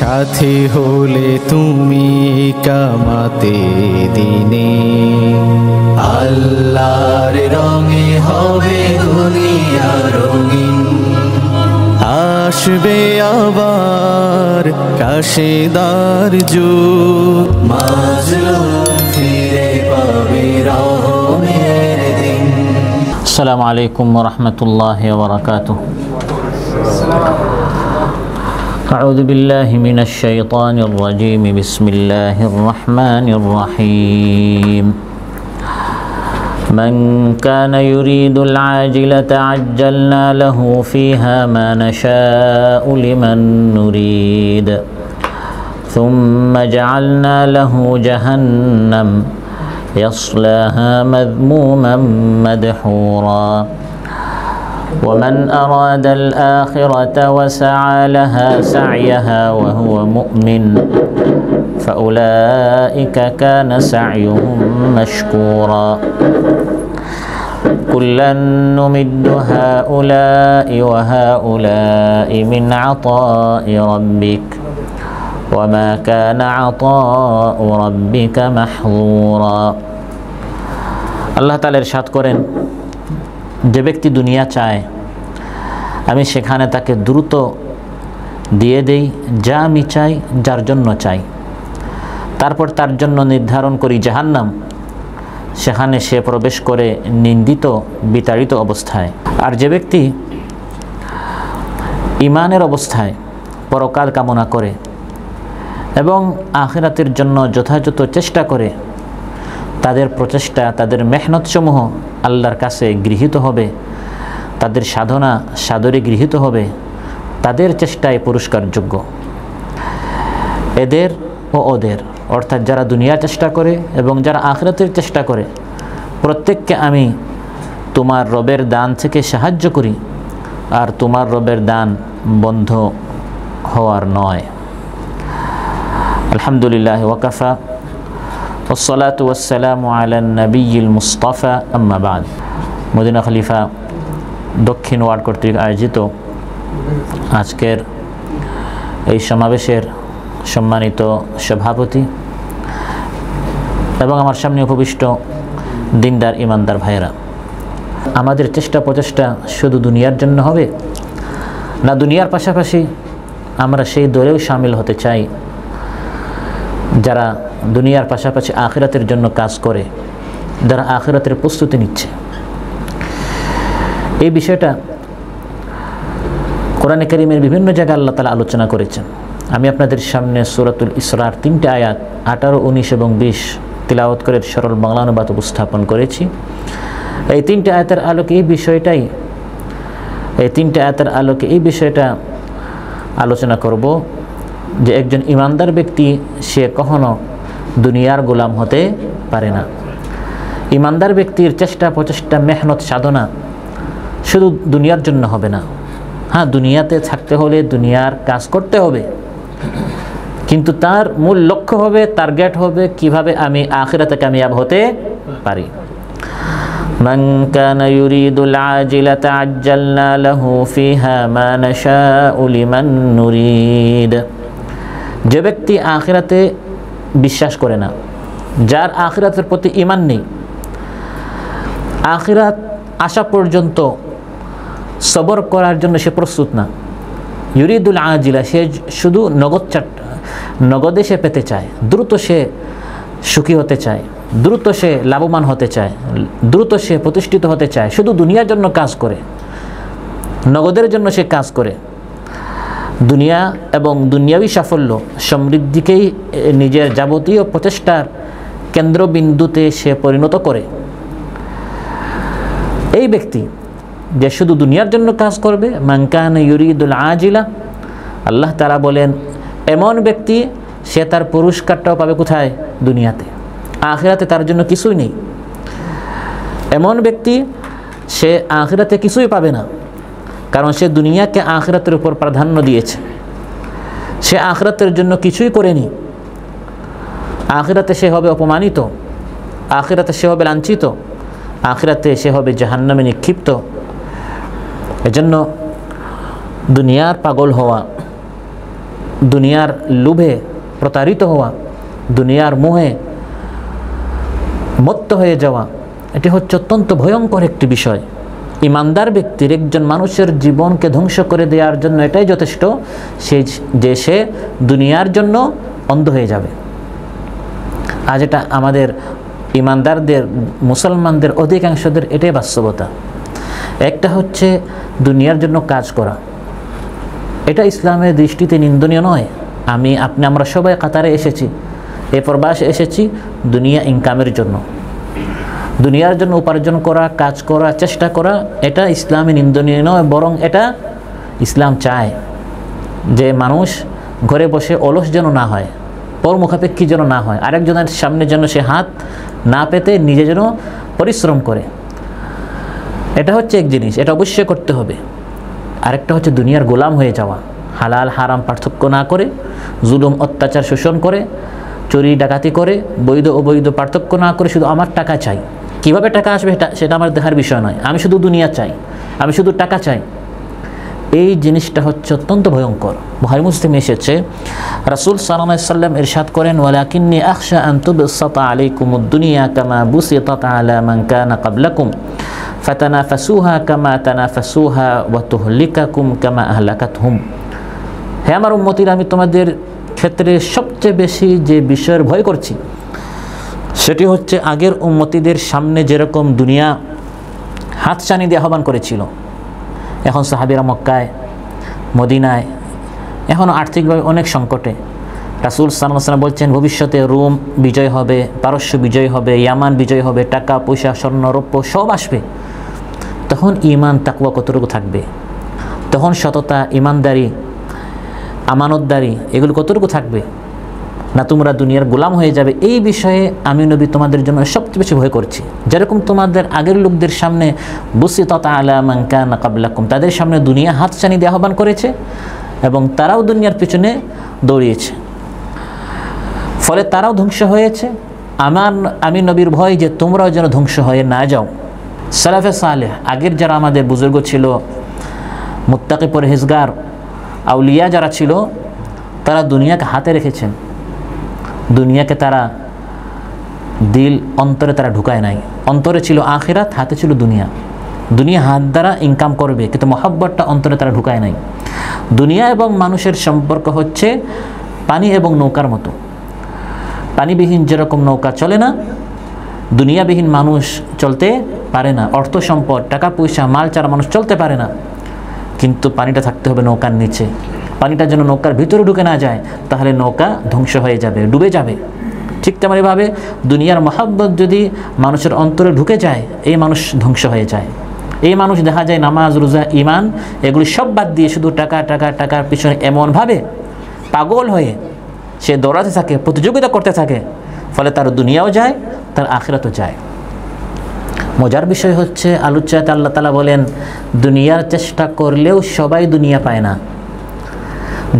সাথী হলে তুমি কিয়ামতে দিনে। আল্লাহর রঙে হবে দুনিয়া রঙিন, আসবে আবার কাশেদার যুগ, মাজলুম ফিরে পাবে রহমের দিন। আসসালামু আলাইকুম ওয়া রাহমাতুল্লাহি ওয়া বারাকাতুহু। আউযু বিল্লাহি মিনাশ শাইতানির রাজীম। বিসমিল্লাহির রাহমানির রাহিম। من كان يريد العاجلة عجلنا له فيها ما نشاء لمن نريد ثم جعلنا له جهنم يصلاها مذموما مدحورا ومن أراد الآخرة وسعى لها سعيها وهو مؤمن فأولئك كان سعيهم مشكورا كلا نمد هؤلاء وهؤلاء من عطاء ربك وما كان عطاء ربك محظورا। আল্লাহ তাআলা ইরশাদ করেন, যে ব্যক্তি দুনিয়া চায় আমি সেখানে তাকে দ্রুত দিয়ে দেই যা আমি চাই, যার জন্য চাই। তারপর তার জন্য নির্ধারণ করি জাহান্নাম, সেখানে সে প্রবেশ করে নিন্দিত বিতাড়িত অবস্থায়। আর যে ব্যক্তি ঈমানের অবস্থায় পরকাল কামনা করে এবং আখিরাতের জন্য যথাযথ চেষ্টা করে, তাদের প্রচেষ্টা, তাদের মেহনতসমূহ আল্লাহর কাছে গৃহীত হবে, তাদের সাধনা সাদরে গৃহীত হবে, তাদের চেষ্টায় পুরস্কারযোগ্য। এদের ও ওদের, অর্থাৎ যারা দুনিয়ার চেষ্টা করে এবং যারা আখিরাতের চেষ্টা করে, প্রত্যেককে আমি তোমার রবের দান থেকে সাহায্য করি, আর তোমার রবের দান বন্ধ হওয়ার নয়। আলহামদুলিল্লাহ ওয়াকাফা والصلاة والسلام على النبي المصطفى أما بعد। মদিনা খলিফা দক্ষিণ ওয়ার্ড কর্তৃক আয়োজিত আজকের এই সমাবেশের সম্মানিত সভাপতি এবং আমার সামনে উপবিষ্ট দিনদার ইমানদার ভাইয়েরা, আমাদের চেষ্টা প্রচেষ্টা শুধু দুনিয়ার জন্য হবে না, দুনিয়ার পাশাপাশি আমরা সেই দলেও শামিল হতে চাই যারা দুনিয়ার পাশাপাশি আখিরাতের জন্য কাজ করে, যারা আখিরাতের প্রস্তুতি নিচ্ছে। এই বিষয়টা কোরআনে কারীমের বিভিন্ন জায়গায় আল্লাহ তাআলা আলোচনা করেছেন। আমি আপনাদের সামনে সূরাতুল ইসরার 3টে আয়াত 18, 19 এবং 20 তিলাওয়াত করে সরল বাংলা অনুবাদ উপস্থাপন করেছি। এই 3টে আয়াতের আলোকে এই বিষয়টা আলোচনা করব যে একজন ইমানদার ব্যক্তি সে কখনো দুনিয়ার গোলাম হতে পারে না। ইমানদার ব্যক্তির চেষ্টা প্রচেষ্টা মেহনত সাধনা শুধু দুনিয়ার জন্য হবে না। হ্যাঁ, দুনিয়াতে থাকতে হলে দুনিয়ার কাজ করতে হবে, কিন্তু তার মূল লক্ষ্য হবে, টার্গেট হবে কিভাবে আমি আখিরাতে কামিয়াব হতে পারি। মান কানা ইউরিদুল আজিলাতা আজ্জালনা লাহু ফিহা মা নাশাউ লিমান নুরিদ। যে ব্যক্তি আখিরাতে বিশ্বাস করে না, যার আখিরাতের প্রতি ঈমান নেই, আখিরাত আসা পর্যন্ত সবর করার জন্য সে প্রস্তুত না, ইউরিদুল আজিলা, সে শুধু নগদে সে পেতে চায়, দ্রুত সে সুখী হতে চায়, দ্রুত সে লাভবান হতে চায়, দ্রুত সে প্রতিষ্ঠিত হতে চায়, শুধু দুনিয়ার জন্য কাজ করে, নগদের জন্য সে কাজ করে, দুনিয়া এবং দুনিয়াবী সাফল্য সমৃদ্ধিকেই নিজের যাবতীয় প্রচেষ্টার কেন্দ্রবিন্দুতে সে পরিণত করে। এই ব্যক্তি যে শুধু দুনিয়ার জন্য কাজ করবে, মান কানা ইউরিদুল আজিলা, আল্লাহ তাআলা বলেন এমন ব্যক্তি সে তার পুরস্কারটাও পাবে কোথায়? দুনিয়াতে। আখিরাতে তার জন্য কিছুই নেই। এমন ব্যক্তি সে আখিরাতে কিছুই পাবে না, কারণ সে দুনিয়াকে আখিরাতের উপর প্রাধান্য দিয়েছে, সে আখিরাতের জন্য কিছুই করেনি। আখিরাতে সে হবে অপমানিত, আখিরাতে সে হবে লাঞ্ছিত, আখিরাতে সে হবে জাহান্নামে নিক্ষিপ্ত। এজন্য দুনিয়ার পাগল হওয়া দুনিয়ার লোভে প্রতারিত হওয়া, দুনিয়ার মোহে মত্ত হয়ে যাওয়া, এটি হচ্ছে অত্যন্ত ভয়ঙ্কর একটি বিষয়। ইমানদার ব্যক্তির, একজন মানুষের জীবনকে ধ্বংস করে দেওয়ার জন্য এটাই যথেষ্ট সে দুনিয়ার জন্য অন্ধ হয়ে যাবে। আজ এটা আমাদের ইমানদারদের, মুসলমানদের অধিকাংশদের এটাই বাস্তবতা। একটা হচ্ছে দুনিয়ার জন্য কাজ করা, এটা ইসলামের দৃষ্টিতে নিন্দনীয় নয়। আমরা সবাই কাতারে এসেছি, এই প্রবাসে এসেছি দুনিয়া ইনকামের জন্য, দুনিয়ার জন্য উপার্জন করা, কাজ করা, চেষ্টা করা, এটা ইসলামে নিন্দনীয় নয়। বরং এটা ইসলাম চায় যে মানুষ ঘরে বসে অলস যেন না হয়, পর মুখাপেক্ষী যেন না হয়, আরেকজনের সামনে যেন সে হাত না পেতে নিজে যেন পরিশ্রম করে। এটা হচ্ছে এক জিনিস, এটা অবশ্যই করতে হবে। আরেকটা হচ্ছে দুনিয়ার গোলাম হয়ে যাওয়া, হালাল হারাম পার্থক্য না করে, জুলুম অত্যাচার শোষণ করে, চুরি ডাকাতি করে, বৈধ অবৈধ পার্থক্য না করে শুধু আমার টাকা চাই। কিভাবে টাকা আসবে সেটা আমার দেখার বিষয় নয়, আমি শুধু দুনিয়া চাই, আমি শুধু টাকা চাই। এই জিনিসটা হচ্ছে অত্যন্ত ভয়ঙ্কর। বুখারী মুসলিমে এসেছে, রাসূল সাল্লাল্লাহু আলাইহি ওয়াসাল্লাম ইরশাদ করেন, ওয়ালাকিন্নী আখশা আন তুবসাতা আলাইকুমুদ দুনিয়া কামা বুসিতাত আলা মান কানা ক্বাবলাকুম ফাতানাফাসুহা কামা তানাফাসুহা ওয়া তুহলিকাকুম কামা আহলাকাতহুম। হে আমার উম্মতিরা, আমি তোমাদের ক্ষেত্রে সবচেয়ে বেশি যে বিষয়ের ভয় করছি সেটি হচ্ছে আগের উম্মতিদের সামনে যেরকম দুনিয়া হাতছানি দিয়ে আহ্বান করেছিল, এখন সাহাবীরা মক্কায়, মদিনায় এখনও আর্থিকভাবে অনেক সংকটে। রাসূল সাল্লাল্লাহু আলাইহি ওয়াসাল্লাম বলছেন, ভবিষ্যতে রোম বিজয় হবে, পারস্য বিজয় হবে, ইয়ামান বিজয় হবে, টাকা পয়সা স্বর্ণ রৌপ্য সব আসবে। তখন ঈমান তাকওয়া কতটুকু থাকবে? তখন সততা, ঈমানদারি, আমানতদারি এগুলো কতটুকু থাকবে? না তোমরা দুনিয়ার গোলাম হয়ে যাবে? এই বিষয়ে আমি নবী তোমাদের জন্য সবচেয়ে বেশি ভয় করছি। যেরকম তোমাদের আগের লোকদের সামনে বুসিতাত আলা মান কানা ক্বাবলাকুম, তাদের সামনে দুনিয়া হাতছানি দিয়ে আহ্বান করেছে এবং তারাও দুনিয়ার পিছনে দৌড়িয়েছে, ফলে তারাও ধ্বংস হয়েছে। আমি নবীর ভয় যে তোমরাও যেন ধ্বংস হয়ে না যাও। সালাফে সালেহ, আগের যারা আমাদের বুজুর্গ ছিল, মুত্তাকি পরহেজগার আউলিয়া যারা ছিল, তারা দুনিয়াকে হাতে রেখেছেন। দুনিয়াকে তারা দিল অন্তরে তারা ঢুকায় নাই। অন্তরে ছিল আখিরাত, হাতে ছিল দুনিয়া। দুনিয়া হাত দ্বারা ইনকাম করবে, কিন্তু মহব্বতটা অন্তরে তারা ঢুকায় নাই। দুনিয়া এবং মানুষের সম্পর্ক হচ্ছে পানি এবং নৌকার মতো। পানিবিহীন যেরকম নৌকা চলে না, দুনিয়াবিহীন মানুষ চলতে পারে না। অর্থ সম্পদ, টাকা পয়সা, মাল ছাড়া মানুষ চলতে পারে না। কিন্তু পানিটা থাকতে হবে নৌকার নিচে। পানিটা যেন নৌকার ভিতরে ঢুকে না যায়, তাহলে নৌকা ধ্বংস হয়ে যাবে, ডুবে যাবে। ঠিক তেমনিভাবে দুনিয়ার মহব্বত যদি মানুষের অন্তরে ঢুকে যায়, এই মানুষ ধ্বংস হয়ে যায়। এই মানুষ দেখা যায় নামাজ, রোজা, ঈমান এগুলি সব বাদ দিয়ে শুধু টাকা টাকা টাকার পিছনে এমনভাবে পাগল হয়ে সে দৌড়াতে থাকে, প্রতিযোগিতা করতে থাকে, ফলে তার দুনিয়াও যায়, তার আখিরাতও যায়। মজার বিষয় হচ্ছে, আলোচ্যাতে আল্লাহ তাআলা বলেন, দুনিয়ার চেষ্টা করলেও সবাই দুনিয়া পায় না।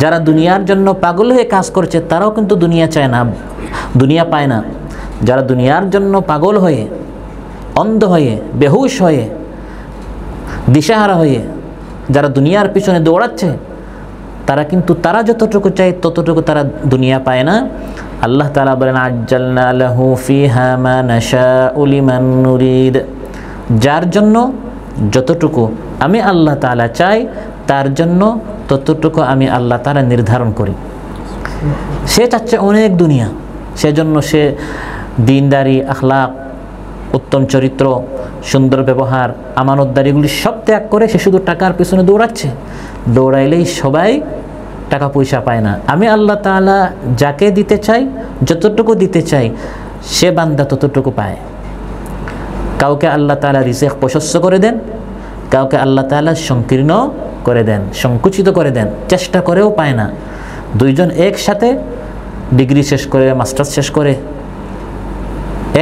যারা দুনিয়ার জন্য পাগল হয়ে কাজ করছে তারাও কিন্তু দুনিয়া চায় না, দুনিয়া পায় না। যারা দুনিয়ার জন্য পাগল হয়ে, অন্ধ হয়ে, বেহুশ হয়ে, দিশাহারা হয়ে যারা দুনিয়ার পিছনে দৌড়াচ্ছে, তারা যতটুকু চায় ততটুকু তারা দুনিয়া পায় না। আল্লাহ তাআলা বলেন, আজ্জালনা লাহু ফিহা মা নাশাউ লিমান নুরিদ। যার জন্য যতটুকু আমি আল্লাহ তাআলা চাই, তার জন্য ততটুকু আমি আল্লাহ তাআলা নির্ধারণ করি। সে চাচ্ছে অনেক দুনিয়া, সেজন্য সে দিনদারি, আখলাক, উত্তম চরিত্র, সুন্দর ব্যবহার, আমানতদারিগুলি সব ত্যাগ করে সে শুধু টাকার পিছনে দৌড়াচ্ছে। দৌড়াইলেই সবাই টাকা পয়সা পায় না। আমি আল্লাহ তাআলা যাকে দিতে চাই, যতটুকু দিতে চাই, সে বান্দা ততটুকু পায়। কাউকে আল্লাহ তাআলা রিজিক প্রশস্ত করে দেন, কাউকে আল্লাহ তাআলা সংকীর্ণ করে দেন, সংকুচিত করে দেন, চেষ্টা করেও পায় না। দুইজন একসাথে ডিগ্রি শেষ করে, মাস্টার্স শেষ করে,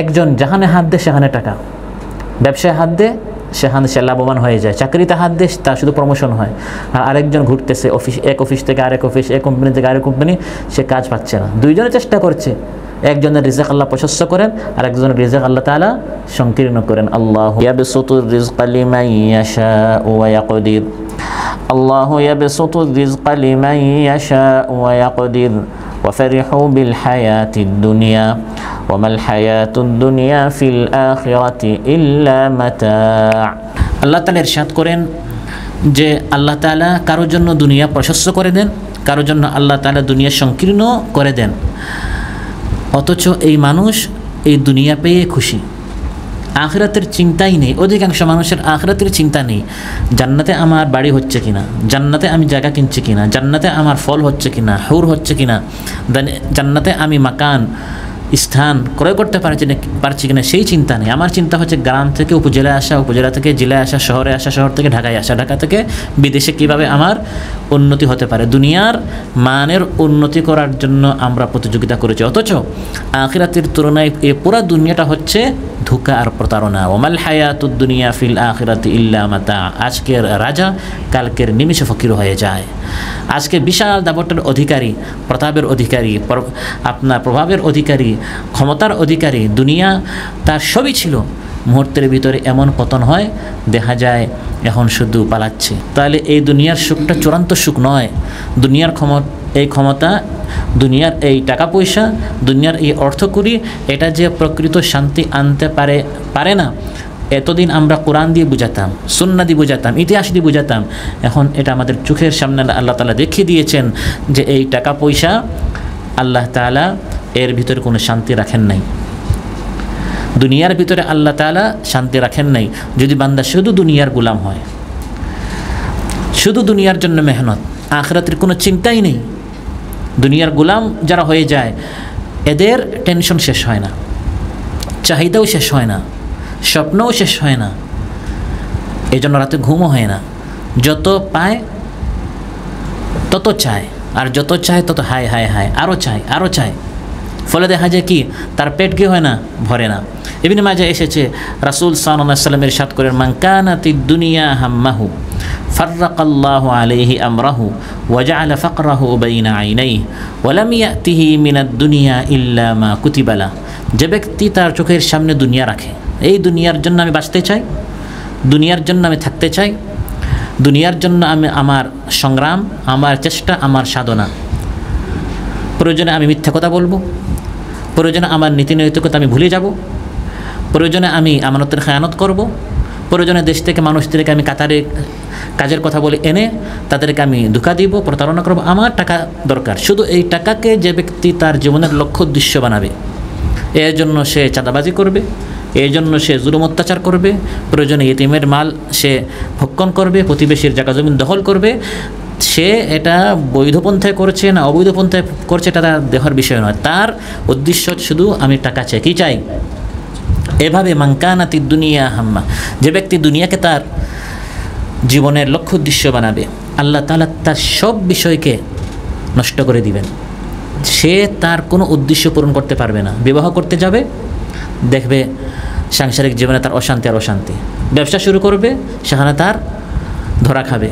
একজন যেখানে হাত দেয় সেখানে টাকা, ব্যবসায় হাত দেয় সেখানে সে লাভবান হয়ে যায়, চাকরিতে হাত দেয় তার শুধু প্রমোশন হয়। আর আরেকজন ঘুরতেছে, এক অফিস থেকে আরেক অফিস, এক কোম্পানি থেকে আরেক কোম্পানি, সে কাজ পাচ্ছে না। দুইজনে চেষ্টা করছে একজনের রিজিক আল্লাহ প্রশস্ত করেন আর একজনের রিজিক আল্লাহ তাআলা সংকীর্ণ করেন। আল্লাহু ইয়াবসুতুর রিজকা লিমান ইয়াশাউ ওয়া ইয়াকদির, আল্লাহু ইয়াবসুতুর রিজকা লিমান ইয়াশাউ ওয়া ইয়াকদির ওয়া ফারিহু বিল হায়াতিদ দুনিয়া ওয়া মাল হায়াতুদ দুনিয়া ফিল আখিরাতি ইল্লা মাতা'। আল্লাহ তাআলা ইরশাদ করেন যে আল্লাহ তাআলা কারোর জন্য দুনিয়া প্রশস্ত করে দেন, কারোর জন্য আল্লাহ তাআলা দুনিয়া সংকীর্ণ করে দেন, অথচ এই মানুষ এই দুনিয়া পেয়ে খুশি, আখিরাতের চিন্তাই নেই। অধিকাংশ মানুষের আখিরাতের চিন্তা নেই, জান্নাতে আমার বাড়ি হচ্ছে কিনা, জান্নাতে আমি জায়গা কিনছি কিনা, জান্নাতে আমার ফল হচ্ছে কিনা, হুর হচ্ছে কিনা, জান্নাতে আমি মাকান স্থান ক্রয় করতে পারছি কিনা সেই চিন্তা নেই। আমার চিন্তা হচ্ছে গ্রাম থেকে উপজেলায় আসা, উপজেলা থেকে জেলায় আসা, শহরে আসা, শহর থেকে ঢাকায় আসা, ঢাকা থেকে বিদেশে কিভাবে আমার উন্নতি হতে পারে। দুনিয়ার মানের উন্নতি করার জন্য আমরা প্রতিযোগিতা করেছি, অথচ আখিরাতের তুলনায় এই পুরো দুনিয়াটা হচ্ছে ধোঁকা আর প্রতারণা। ওমাল হায়াতুদ দুনিয়া ফিল আখিরাতি ইল্লা মাতা। আজকের রাজা কালকের নিমিষে ফকির হয়ে যায়। আজকে বিশাল দাপটের অধিকারী, প্রতাপের অধিকারী, আপনার প্রভাবের অধিকারী, ক্ষমতার অধিকারী, দুনিয়া তার সবই ছিল, মুহূর্তের ভিতরে এমন পতন হয়, দেখা যায় এখন শুধু পালাচ্ছে। তাহলে এই দুনিয়ার সুখটা চূড়ান্ত সুখ নয়। দুনিয়ার এই ক্ষমতা, দুনিয়ার এই টাকা পয়সা, দুনিয়ার এই অর্থকড়ি, এটা যে প্রকৃত শান্তি আনতে পারে না। এতদিন আমরা কোরআন দিয়ে বুঝাতাম, সুন্নাহ দিয়ে বুঝাতাম, ইতিহাস দিয়ে বুঝাতাম, এখন এটা আমাদের চোখের সামনে আল্লাহ তাআলা দেখিয়ে দিয়েছেন যে এই টাকা পয়সা আল্লাহ তাআলা এর ভিতরে কোনো শান্তি রাখেন নাই। দুনিয়ার ভিতরে আল্লাহ তাআলা শান্তি রাখেন নাই যদি বান্দা শুধু দুনিয়ার গোলাম হয়, শুধু দুনিয়ার জন্য মেহনত, আখিরাতের কোনো চিন্তাই নেই। দুনিয়ার গোলাম যারা হয়ে যায় এদের টেনশন শেষ হয় না, চাহিদাও শেষ হয় না, স্বপ্নও শেষ হয় না, এই জন্য রাতে ঘুমও হয় না। যত পায় তত চায়, আর যত চায় তত হায় হায় হায়, আরও চায়, আরও চায়। ফলে দেখা যায় কি তার পেট কি হয় না, ভরে না। ইবনে মাজাহ এসেছে রাসূল সাল্লাল্লাহু আলাইহি ওয়াসাল্লাম ইরশাদ করেন, মান কানাতিদ দুনিয়া হাম্মাহু ফাররাকাল্লাহু আলাইহি আমরাহু ওয়া জাআলা ফাকরাহু বাইনা আইনাইহি ওয়া লাম ইয়াতিহি মিনাদ দুনিয়া ইল্লা মা কুতিবা লা। যে ব্যক্তি তার চোখের সামনে দুনিয়া রাখে, এই দুনিয়ার জন্য আমি বাঁচতে চাই, দুনিয়ার জন্য আমি থাকতে চাই, দুনিয়ার জন্য আমি আমার সংগ্রাম, আমার চেষ্টা, আমার সাধনা, প্রয়োজনে আমি মিথ্যা কথা বলবো, প্রয়োজনে আমার নীতি নৈতিকতা আমি ভুলে যাব, প্রয়োজনে আমি আমানতের খেয়ানত করব, প্রয়োজনে দেশ থেকে মানুষদেরকে আমি কাতারে কাজের কথা বলে এনে তাদেরকে আমি ধোঁকা দিব, প্রতারণা করব। আমার টাকা দরকার, শুধু এই টাকাকে যে ব্যক্তি তার জীবনের লক্ষ্য উদ্দেশ্য বানাবে, এর জন্য সে চাঁদাবাজি করবে, এই জন্য সে জুলুম অত্যাচার করবে, প্রয়োজনে ইতিমের মাল সে ভক্ষণ করবে, প্রতিবেশীর জায়গা জমিন দখল করবে, সে এটা বৈধ পন্থায় করছে না অবৈধ পন্থায় করছে এটা তার দেখার বিষয় নয়। তার উদ্দেশ্য শুধু আমি টাকা চাই, কী চাই। এভাবে মান কানাতিদ দুনিয়া হাম্মা, যে ব্যক্তি দুনিয়াকে তার জীবনের লক্ষ্য উদ্দেশ্য বানাবে, আল্লাহ তাআলা তার সব বিষয়কে নষ্ট করে দিবেন। সে তার কোনো উদ্দেশ্য পূরণ করতে পারবে না। বিবাহ করতে যাবে, দেখবে সাংসারিক জীবনে তার অশান্তি আর অশান্তি। ব্যবসা শুরু করবে, সেখানে তার ধরা খাবে।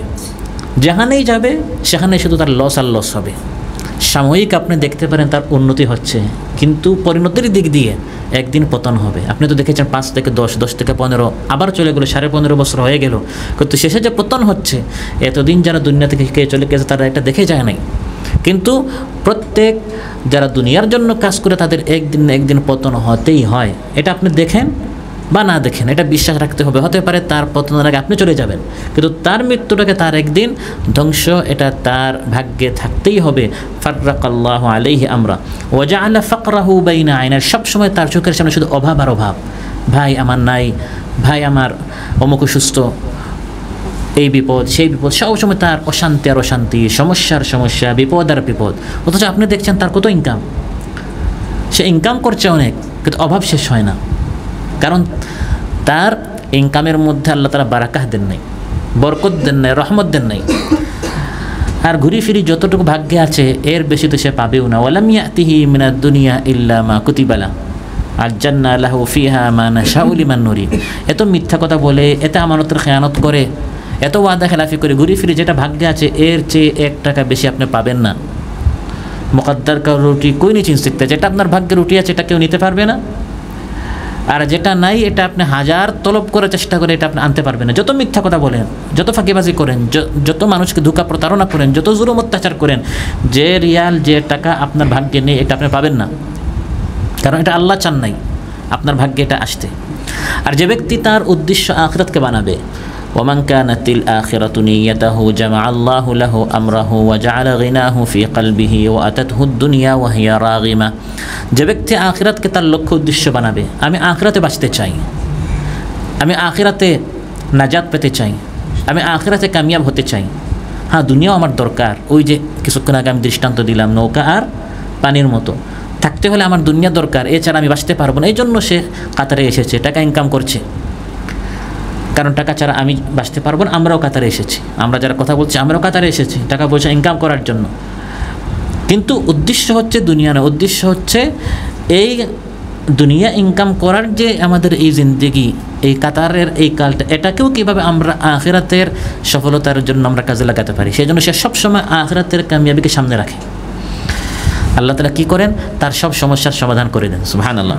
যেখানেই যাবে সেখানে শুধু তার লস আর লস হবে। সাময়িক আপনি দেখতে পারেন তার উন্নতি হচ্ছে, কিন্তু পরিণতির দিক দিয়ে একদিন পতন হবে। আপনি তো দেখেছেন 5 থেকে 10, 10 থেকে 15, আবার চলে গেলো 15.5 বছর হয়ে গেল, কিন্তু শেষে যে পতন হচ্ছে, এতদিন যারা দুনিয়া থেকে চলে গেছে তারা এটা দেখে যায় নাই। কিন্তু প্রত্যেক যারা দুনিয়ার জন্য কাজ করে তাদের একদিন না একদিন পতন হতেই হয়। এটা আপনি দেখেন বা না দেখেন, এটা বিশ্বাস রাখতে হবে। হতে পারে তার পতনের আগে আপনি চলে যাবেন, কিন্তু তার মৃত্যুটাকে তার একদিন ধ্বংস, এটা তার ভাগ্যে থাকতেই হবে। ফাররাকাল্লাহু আলাইহি আমরা ওয়া জাআলা ফাকরাহু বাইনা আইনাইহি, সবসময় তার চোখের সামনে শুধু অভাব আর অভাব। ভাই আমার নাই, ভাই আমার অমুক অসুস্থ, এই বিপদ সেই বিপদ, সবসময় তার অশান্তি আর অশান্তি, সমস্যার সমস্যা, বিপদ আর বিপদ। অথচ আপনি দেখছেন তার কত ইনকাম, সে ইনকাম করছে অনেক, কিন্তু অভাব শেষ হয় না। কারণ তার ইনকামের মধ্যে আল্লাহ তাআলা বারাকাহ দেন নাই, বরকত দেন নাই, রহমত দেন নাই। আর ঘুরি ফিরি যতটুকু ভাগ্যে আছে এর বেশি তো সে পাবেও না। ওয়ালাম ইয়াতিহি মিনাদ দুনিয়া ইল্লা মা কুতিবা লা আজ্জালনা লাহু ফিহা মা নাশাউ লিমান নুরিদ। এত মিথ্যা কথা বলে, এত আমানতের খেয়ানত করে, এত ওয়াদা খেলাফি করে ঘুরি ফিরি যেটা ভাগ্যে আছে এর চেয়ে 1 টাকা বেশি আপনি পাবেন না। मुकद्दर का रोटी कोई नहीं छीन सकता। যেটা আপনার ভাগ্যে রুটি আছে এটা কেউ নিতে পারবে না, আর যেটা নাই এটা আপনি হাজার তলব করে চেষ্টা করে এটা আপনি আনতে পারবেন না। যত মিথ্যা কথা বলেন, যত ফাঁকিবাজি করেন, যত মানুষকে ধোঁকা প্রতারণা করেন, যত জুলুম অত্যাচার করেন, যে রিয়াল যে টাকা আপনার ভাগ্যে নেই এটা আপনি পাবেন না, কারণ এটা আল্লাহ চান নাই আপনার ভাগ্যে এটা আসতে। আর যে ব্যক্তি তার উদ্দেশ্য আখিরাতকে বানাবে, ওমান কানাতিল আখিরাতু নিয়াতাহু জামা আল্লাহু লাহু আমরাহু ওয়া জাআলা গিনাহু ফি কলবিহি ওয়া আতাতহু দুনিয়া ওয়া হিয়া রাগিমা। যে ব্যক্তি আখিরাতকে তার লক্ষ্য উদ্দেশ্য বানাবে, আমি আখিরাতে বাঁচতে চাই, আমি আখিরাতে নাজাত পেতে চাই, আমি আখিরাতে কামিয়াব হতে চাই, হ্যাঁ দুনিয়াও আমার দরকার। ওই যে কিছুক্ষণ আগে আমি দৃষ্টান্ত দিলাম নৌকা আর পানির মতো, থাকতে হলে আমার দুনিয়া দরকার, এছাড়া আমি বাঁচতে পারবো না। এই জন্য সে কাতারে এসেছে, টাকা ইনকাম করছে, কারণ টাকা ছাড়া আমি বাঁচতে পারবো না। আমরাও কাতারে এসেছি, আমরা যারা কথা বলছি আমরাও কাতারে এসেছি টাকা পয়সা ইনকাম করার জন্য, কিন্তু উদ্দেশ্য হচ্ছে দুনিয়া না, উদ্দেশ্য হচ্ছে এই দুনিয়া ইনকাম করার যে আমাদের এই জিন্দেগি, এই কাতারের এই কালটা, এটাকেও কীভাবে আমরা আখিরাতের সফলতার জন্য আমরা কাজে লাগাতে পারি। সেই জন্য সে সবসময় আখিরাতের কামিয়াবিকে সামনে রাখে। আল্লাহ তাআলা কী করেন, তার সব সমস্যার সমাধান করে দেন। সুবহানাল্লাহ।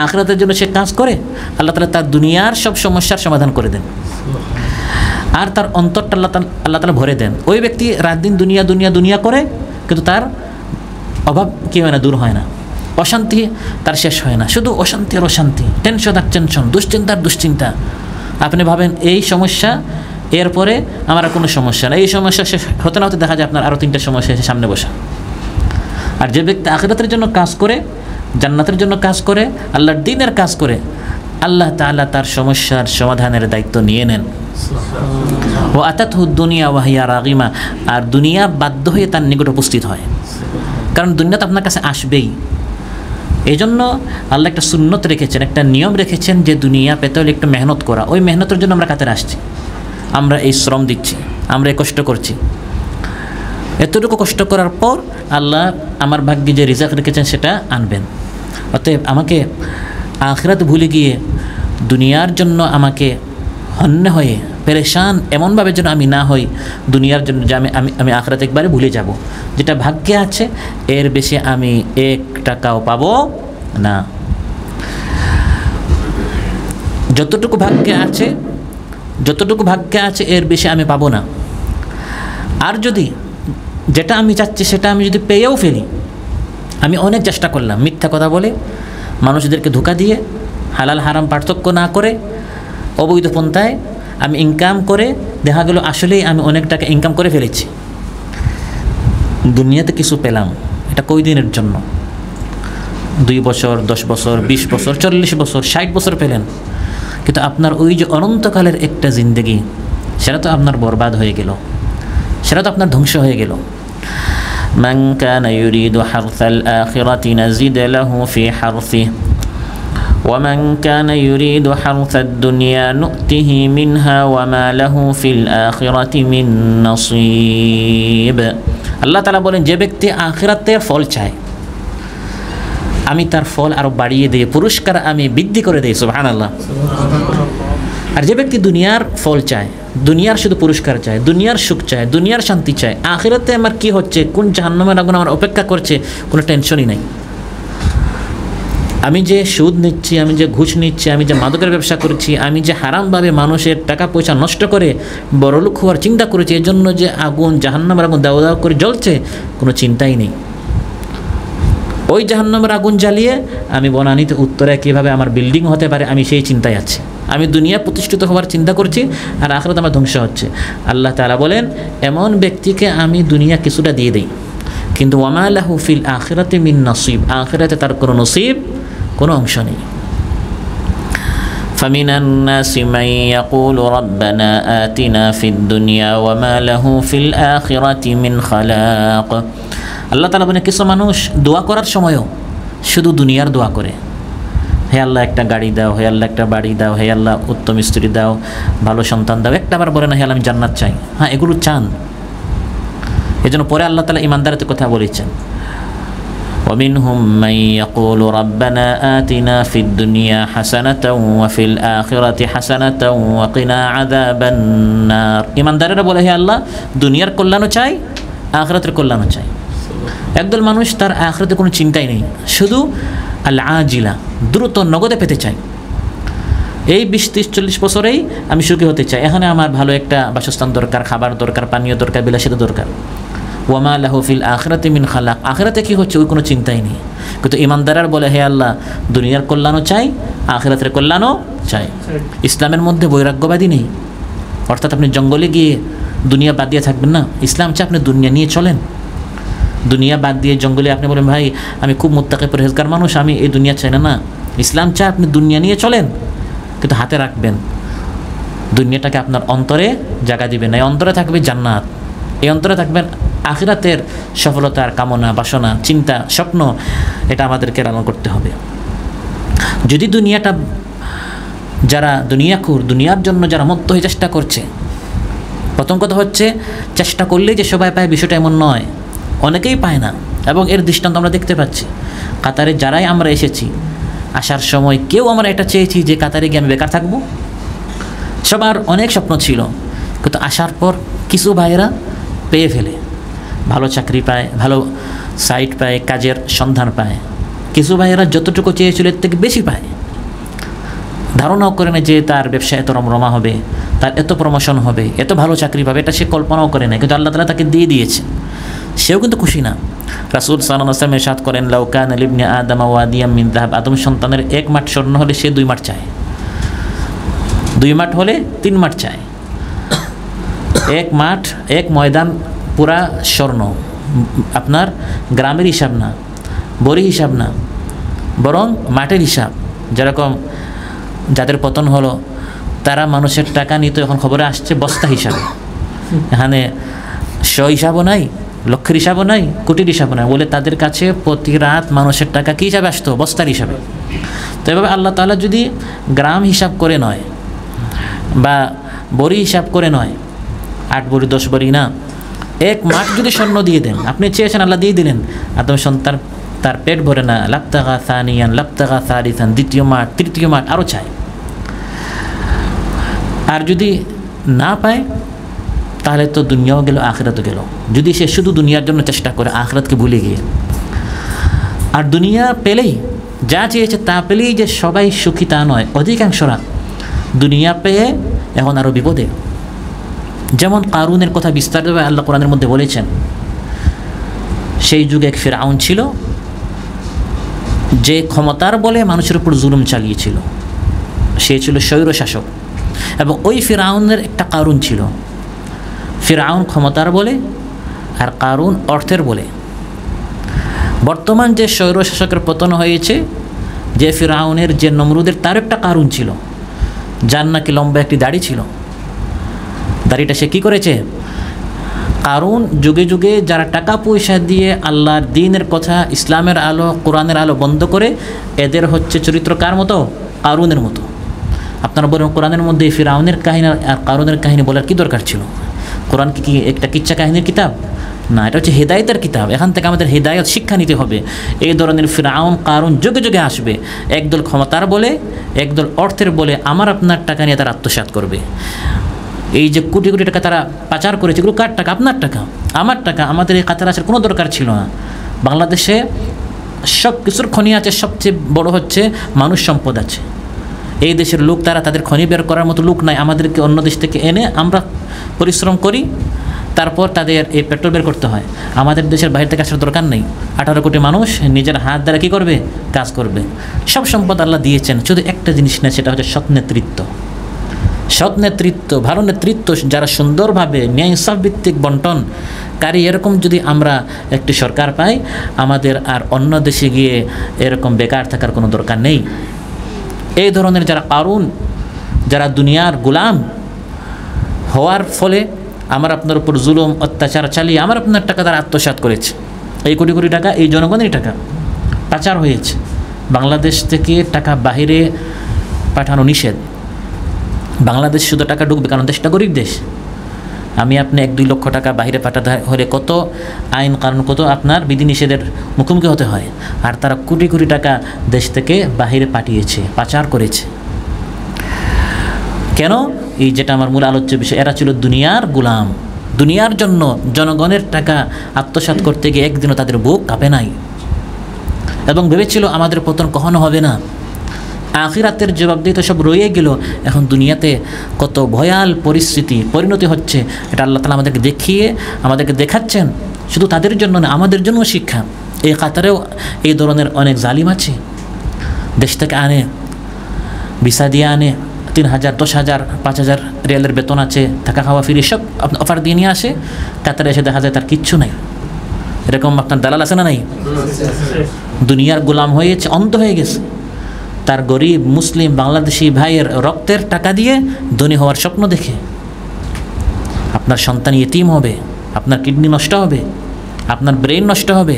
আখিরাতের জন্য সে কাজ করে, আল্লাহ তাআলা তার দুনিয়ার সব সমস্যার সমাধান করে দেন, আর তার অন্তরটা আল্লাহ তাআলা ভরে দেন। ওই ব্যক্তি রাত দিন দুনিয়া দুনিয়া দুনিয়া করে, কিন্তু তার অভাব কী হয় না, দূর হয় না, অশান্তি তার শেষ হয় না, শুধু অশান্তি আর অশান্তি, টেনশন আর টেনশন, দুশ্চিন্তার দুশ্চিন্তা। আপনি ভাবেন এই সমস্যা, এরপরে আমার আর কোনো সমস্যা না, এই সমস্যা শেষ হতে না হতে দেখা যায় আপনার আরও 3টা সমস্যা এসে সামনে বসা। আর যে ব্যক্তি আখিরাতের জন্য কাজ করে, জান্নাতের জন্য কাজ করে, আল্লাহর দ্বীনের কাজ করে, আল্লাহ তাআলা তার সমস্যার সমাধানের দায়িত্ব নিয়ে নেন। ও আতাতহু দুনিয়া ওয়া হিয়া রাগিমা, আর দুনিয়া বাধ্য হয়ে তার নিকট উপস্থিত হয়, কারণ দুনিয়া তো আপনার কাছে আসবেই। এই জন্য আল্লাহ একটা সুন্নত রেখেছেন, একটা নিয়ম রেখেছেন যে দুনিয়া পেতে হলে একটু মেহনত করা। ওই মেহনতের জন্য আমরা কাতারে আসছি, আমরা এই শ্রম দিচ্ছি, আমরা এই কষ্ট করছি। এতটুকু কষ্ট করার পর আল্লাহ আমার ভাগ্যে যে রিজাক রেখেছেন সেটা আনবেন। অতএব আমাকে আখিরাত ভুলে গিয়ে দুনিয়ার জন্য আমাকে হন্যে হয়ে পেরেশান এমনভাবে যেন আমি না হই দুনিয়ার জন্য, যে আমি আখিরাত একবারে ভুলে যাব। যেটা ভাগ্যে আছে এর বেশি আমি 1 টাকাও পাবো না। যতটুকু ভাগ্যে আছে এর বেশি আমি পাবো না। আর যদি যেটা আমি চাচ্ছি সেটা আমি যদি পেয়েও ফেলি, আমি অনেক চেষ্টা করলাম মিথ্যা কথা বলে, মানুষদেরকে ধোঁকা দিয়ে, হালাল হারাম পার্থক্য না করে, অবৈধ পন্থায় আমি ইনকাম করে দেখা গেল আসলেই আমি অনেক টাকা ইনকাম করে ফেলেছি, দুনিয়াতে কিছু পেলাম, এটা কই দিনের জন্য? 2 বছর, 10 বছর, 20 বছর, 40 বছর, 60 বছর পেলেন, কিন্তু আপনার ওই যে অনন্তকালের একটা জিন্দেগি, সেটা তো আপনার বরবাদ হয়ে গেল, সেটা তো আপনার ধ্বংস হয়ে গেল। মান কানা ইউরিদু হারসাল আখিরাতি নাজিদ লাহু ফি হারসিহি ওয়া মান কানা ইউরিদু হারসাদ দুনিয়া নু'তিহি মিনহা ওয়া মা লাহু ফিল আখিরাতি মিন নসীব। আল্লাহ তাআলা বলেন, যে ব্যক্তি আখিরাতের ফল চায় আমি তার ফল আরো বাড়িয়ে দিই, পুরস্কার আমি বৃদ্ধি করে দিই। সুবহানাল্লাহ। আর যে ব্যক্তি দুনিয়ার ফল চায়, দুনিয়ার শুধু পুরস্কার চায়, দুনিয়ার সুখ চায়, দুনিয়ার শান্তি চায়, আখিরাতে আমার কি হচ্ছে, কোন জাহান্নামের আগুন আমার অপেক্ষা করছে, কোনো টেনশনই নাই। আমি যে সুদ নিচ্ছি, আমি যে ঘুষ নিচ্ছি, আমি যে মাদকের ব্যবসা করছি, আমি যে হারামভাবে মানুষের টাকা পয়সা নষ্ট করে বড়লোক হওয়ার চিন্তা করেছি, এর জন্য যে আগুন, জাহান্নামের আগুন দাও দাও করে জ্বলছে, কোনো চিন্তাই নেই। ওই জাহান্নামের আগুন জ্বালিয়ে আমি বনানীতে উত্তরে কীভাবে আমার বিল্ডিং হতে পারে, আমি সেই চিন্তায় আছি। আমি দুনিয়া প্রতিষ্ঠিত হওয়ার চিন্তা করছি, আর আখিরাত আমার ধ্বংস হচ্ছে। আল্লাহ তাআলা বলেন, এমন ব্যক্তিকে আমি দুনিয়া কিছুটা দিয়ে দিই, কিন্তু ওয়া মা লাহু ফিল আখিরাতি মিন নসীব, আখিরাতে তার কোনো নসিব, কোনো অংশ নেই। ফামিনান নাসি মান ইয়াকুলু রাব্বানা আতিনা ফিদ দুনিয়া ওয়া মা লাহু ফিল আখিরাতি মিন খালাক। আল্লাহ তাআলা বলেন, কিছু মানুষ দোয়া করার সময়ও শুধু দুনিয়ার দোয়া করে, হে আল্লাহ একটা গাড়ি দাও, হে আল্লাহ একটা বাড়ি দাও, হে আল্লাহ উত্তম স্ত্রী দাও, ভালো সন্তান দাও, একটাবার বলে না হে আল্লাহ আমি জান্নাত চাই। হ্যাঁ, এগুলো চান। এই জন্য পরে আল্লাহ তাআলা ইমানদারদের কথা বলেছেন, ومنهم من يقول ربنا آتنا في الدنيا حسنة وفي الآخرة حسنة وقنا عذاب النار। ইমানদারেরা বলে, হে আল্লাহ দুনিয়ার কল্যাণও চাই, আখিরাতের কল্যাণও চাই। একদল মানুষ তার আখিরাতে কোনো চিন্তাই নেই, শুধু আল আজিলা, দ্রুত নগদে পেতে চাই। এই 20, 30, 40 বছরেই আমি সুখী হতে চাই, এখানে আমার ভালো একটা বাসস্থান দরকার, খাবার দরকার, পানীয় দরকার, বিলাসিতা দরকার। ওয়ামা লাহু ফিল আখিরাতি মিন খালাক, আখিরাতে কী হচ্ছে ওই কোনো চিন্তাই নেই। কিন্তু ইমানদাররা বলে, হে আল্লাহ, দুনিয়ার কল্যাণও চাই, আখিরাতের কল্যাণও চাই। ইসলামের মধ্যে বৈরাগ্যবাদী নেই, অর্থাৎ আপনি জঙ্গলে গিয়ে দুনিয়া বাদ দিয়ে থাকবেন না। ইসলাম চাই আপনি দুনিয়া নিয়ে চলেন। দুনিয়া বাদ দিয়ে জঙ্গলে আপনি বলেন, ভাই আমি খুব মুত্তাকি পরহেজগার মানুষ, আমি এই দুনিয়া চাই না। না, ইসলাম চাই আপনি দুনিয়া নিয়ে চলেন, কিন্তু হাতে রাখবেন দুনিয়াটাকে, আপনার অন্তরে জায়গা দিবেন না। এই অন্তরে থাকবে জান্নাত, এই অন্তরে থাকবেন আখিরাতের সফলতার কামনা, বাসনা, চিন্তা, স্বপ্ন। এটা আমাদেরকে লালন করতে হবে। যদি দুনিয়াটা, যারা দুনিয়াখুর, দুনিয়ার জন্য যারা মুক্ত হয়ে চেষ্টা করছে, প্রথম কথা হচ্ছে চেষ্টা করলেই যে সবাই পায় বিষয়টা এমন নয়, অনেকেই পায় না। এবং এর দৃষ্টান্ত আমরা দেখতে পাচ্ছি। কাতারে যারাই আমরা এসেছি, আসার সময় কেউ আমরা এটা চেয়েছি যে কাতারে গিয়ে আমি বেকার থাকবো? সবার অনেক স্বপ্ন ছিল, কিন্তু আসার পর কিছু ভাইয়েরা পেয়ে ফেলে, ভালো চাকরি পায়, ভালো সাইট পায়, কাজের সন্ধান পায়। কিছু ভাইয়েরা যতটুকু চেয়েছিল এর থেকে বেশি পায়। ধারণাও করে না যে তার ব্যবসা এত রমরমা হবে, তার এত প্রমোশন হবে, এত ভালো চাকরি পাবে, এটা সে কল্পনাও করে না, কিন্তু আল্লাহ তাআলা তাকে দিয়ে দিয়েছে। সেও কিন্তু খুশি না। রাসূল সাল্লাল্লাহু আলাইহি ওয়াসাল্লাম ইরশাদ করেন, লাউ কানা লিবনি আদম ওয়াদিয়াম মিন যাহাব, আদম সন্তানের 1 মাঠ স্বর্ণ হলে সে 2 মাঠ চায়, 2 মাঠ হলে 3 মাঠ চায়। 1 মাঠ, 1 ময়দান পুরা স্বর্ণ, আপনার গ্রামের হিসাব না, বড়ি হিসাব না, বরং মাঠের হিসাব। যেরকম যাদের পতন হলো, তারা মানুষের টাকা নিত, এখন খবরে আসছে বস্তা হিসাবে। এখানে হিসাবও নাই, লক্ষের হিসাবও নাই, কোটির হিসাবও নাই, বলে তাদের কাছে প্রতি রাত মানুষের টাকা কী হিসাবে আসতো? বস্তার হিসাবে। তো এভাবে আল্লাহ তাআলা যদি গ্রাম হিসাব করে নয়, বা বড়ি হিসাব করে নয়, 8 বড়ি 10 বড়ি না, 1 মাঠ যদি স্বর্ণ দিয়ে দেন, আপনি চেয়েছেন আল্লাহ দিয়ে দিলেন, আদম সন্তান তার পেট ভরে না, লাবতাগা সানিয়ান, লাবতাগা সালিসান, 2য় মাঠ, 3য় মাঠ আরও চায়। আর যদি না পায়, তাহলে তো দুনিয়াও গেল, আখিরাতও গেল। যদি সে শুধু দুনিয়ার জন্য চেষ্টা করে, আখিরাতকে ভুলে গিয়ে। আর দুনিয়া পেলেই, যা চেয়েছে তা পেলেই যে সবাই সুখী তা নয়, অধিকাংশরা দুনিয়া পেয়ে এখন আরও বিপদে। যেমন কারুনের কথা বিস্তারিতভাবে আল্লাহ কোরআনের মধ্যে বলেছেন। সেই যুগে এক ফিরআউন ছিল, যে ক্ষমতার বলে মানুষের উপর জুলুম চালিয়েছিল। সে ছিল স্বৈর শাসক। এবং ওই ফিরআউনের একটা কারুন ছিল। ফিরআউন ক্ষমতার বলে, আর কারুন অর্থের বলে। বর্তমান যে স্বৈর শাসকের পতন হয়েছে, যে ফিরআউনের, যে নমরুদের, তার একটা কারুন ছিল, যার নাকি লম্বা একটি দাড়ি ছিল। দাড়িটা সে কী করেছে? কারুন যুগে যুগে যারা টাকা পয়সা দিয়ে আল্লাহর দ্বীনের কথা, ইসলামের আলো, কোরআনের আলো বন্ধ করে, এদের হচ্ছে চরিত্র কার মতো? কারুনের মতো। আপনারা বলেন, কোরআনের মধ্যে ফিরআউনের কাহিনী আর কারুনের কাহিনী বলার কী দরকার ছিল? কোরআন কি একটা কিচ্ছা কাহিনীর কিতাব? না, এটা হচ্ছে হেদায়েতের কিতাব। এখান থেকে আমাদের হেদায়েত শিক্ষা নিতে হবে। এই ধরনের ফিরআউন, কারুন যুগে যুগে আসবে। একদল ক্ষমতার বলে, একদল অর্থের বলে আমার আপনার টাকা নিয়ে তারা আত্মসাৎ করবে। এই যে কোটি কোটি টাকা তারা পাচার করেছে, এগুলো কার টাকা? আপনার টাকা, আমার টাকা। আমাদের এই কাতারে আসার কোনো দরকার ছিল না। বাংলাদেশে সব কিছুর খনি আছে, সবচেয়ে বড় হচ্ছে মানুষ সম্পদ আছে। এই দেশের লোক, তারা তাদের খনি বের করার মতো লোক নাই। আমাদেরকে অন্য দেশ থেকে এনে আমরা পরিশ্রম করি, তারপর তাদের এই পেট্রোল বের করতে হয়। আমাদের দেশের বাইরে থেকে আসার দরকার নেই। 18 কোটি মানুষ নিজের হাত দ্বারা কী করবে? কাজ করবে। সব সম্পদ আল্লাহ দিয়েছেন, শুধু একটা জিনিস না, সেটা হচ্ছে সৎ নেতৃত্ব। সৎ নেতৃত্ব, ভালো নেতৃত্ব, যারা সুন্দরভাবে ন্যায় ইনসাফ ভিত্তিক বন্টনকারী, এরকম যদি আমরা একটি সরকার পাই, আমাদের আর অন্য দেশে গিয়ে এরকম বেকার থাকার কোনো দরকার নেই। এই ধরনের যারা কারুন, যারা দুনিয়ার গোলাম হওয়ার ফলে আমার আপনার উপর জুলুম অত্যাচার চালিয়ে আমার আপনার টাকা তারা আত্মসাৎ করেছে। এই কোটি কোটি টাকা এই জনগণের টাকা পাচার হয়েছে। বাংলাদেশ থেকে টাকা বাহিরে পাঠানো নিষেধ। বাংলাদেশ শুধু টাকা ঢুকবে, কারণ দেশটা গরিব দেশ। আমি আপনি 1-2 লক্ষ টাকা বাহিরে পাঠাতে হলে কত আইন কারণ, কত আপনার বিধিনিষেধের মুখোমুখি হতে হয়। আর তারা কোটি কোটি টাকা দেশ থেকে বাহিরে পাঠিয়েছে, পাচার করেছে। কেন? এই যেটা আমার মূল আলোচ্য বিষয়, এরা ছিল দুনিয়ার গোলাম। দুনিয়ার জন্য জনগণের টাকা আত্মসাৎ করতে গিয়ে একদিনও তাদের বুক কাঁপে নাই এবং ভেবেছিল আমাদের পতন কখনো হবে না। আখিরাতের জবাবদিহি তো সব রয়ে গেল, এখন দুনিয়াতে কত ভয়াল পরিণতি হচ্ছে, এটা আল্লাহ তাআলা আমাদেরকে আমাদেরকে দেখাচ্ছেন। শুধু তাদের জন্য না, আমাদের জন্য শিক্ষা। এই কাতারেও এই ধরনের অনেক জালিম আছে, দেশ থেকে আনে, ভিসা দিয়ে আনে, 3,000, 10,000, 5,000 রিয়ালের বেতন আছে, থাকা খাওয়া ফিরে সব অফার দিয়ে নিয়ে আসে। কাতারে এসে দেখা যায় তার কিচ্ছু নাই। এরকম আপনার দালাল আছে না নাই? দুনিয়ার গোলাম হয়েছে, অন্ধ হয়ে গেছে। তার গরিব মুসলিম বাংলাদেশি ভাইয়ের রক্তের টাকা দিয়ে ধনী হওয়ার স্বপ্ন দেখে আপনার সন্তান ইতিম হবে, আপনার কিডনি নষ্ট হবে, আপনার ব্রেন নষ্ট হবে,